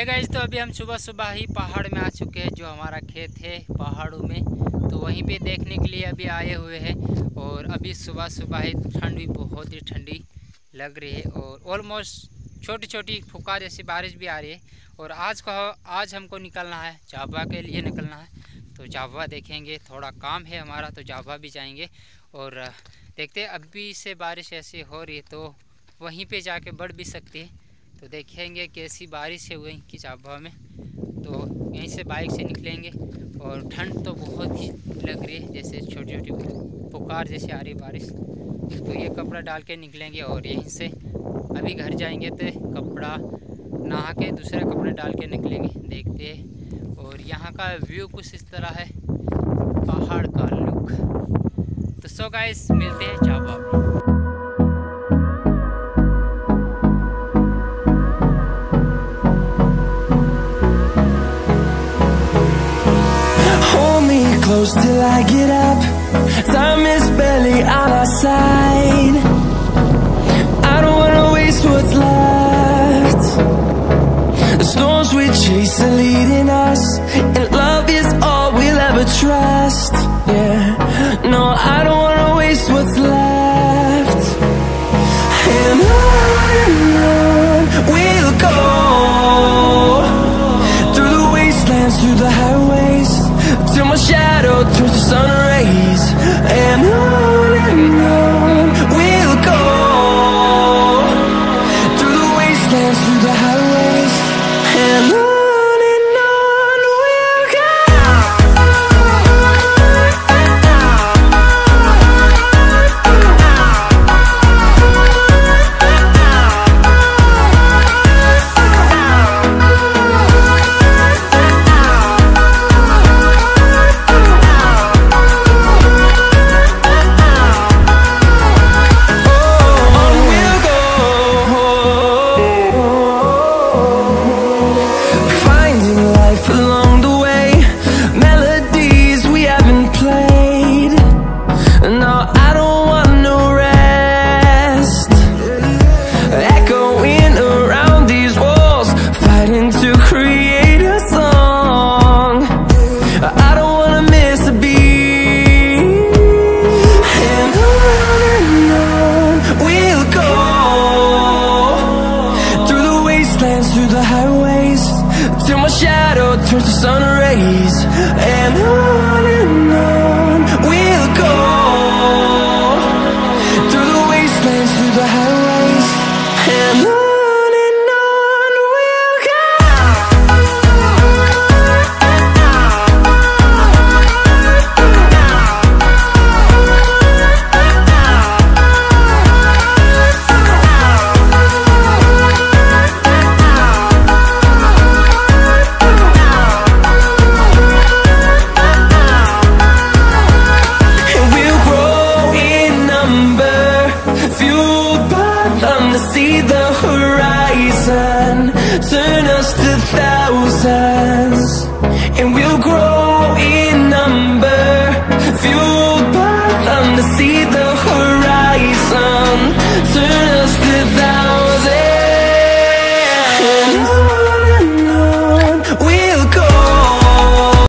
है गाइस, तो अभी हम सुबह सुबह ही पहाड़ में आ चुके हैं। जो हमारा खेत है पहाड़ों में, तो वहीं पे देखने के लिए अभी आए हुए हैं। और अभी सुबह सुबह ही ठंड भी बहुत ही ठंडी लग रही है और ऑलमोस्ट छोटी छोटी फुकार जैसी बारिश भी आ रही है। और आज हमको निकलना है, झाबुआ के लिए निकलना है। तो झाबुआ देखेंगे, थोड़ा काम है हमारा, तो झाबुआ भी जाएंगे। और देखते हैं, अभी से बारिश ऐसी हो रही है तो वहीं पे जाके बढ़ भी सकती है। तो देखेंगे कैसी बारिश है वहीं की झाबुआ में। तो यहीं से बाइक से निकलेंगे और ठंड तो बहुत ही लग रही है, जैसे छोटी छोटी पुकार जैसे आ रही बारिश। तो ये कपड़ा डाल के निकलेंगे और यहीं से अभी घर जाएंगे तो कपड़ा नहा के दूसरे कपड़े डाल के निकलेंगे। देखते हैं। और यहाँ का व्यू कुछ इस तरह है, पहाड़ का लुक। तो सो गाइस, मिलते हैं झाबुआ में। Close till I get up. Time is barely on our side. I don't wanna waste what's left. The storms we chase are leading us, and love is all we'll ever trust. Yeah, no, I don't wanna waste what's left. And on we'll go, through the wastelands, through the highways, till my shadow turns to sun rays. And on we'll go, through the wastelands, through the highways. And on we'll go. Through the highways, till my shadow turns to sun rays. And on we'll go, through the wastelands, through the highways. And on we'll go. See the horizon, turn us to thousands, and we'll grow in number, fueled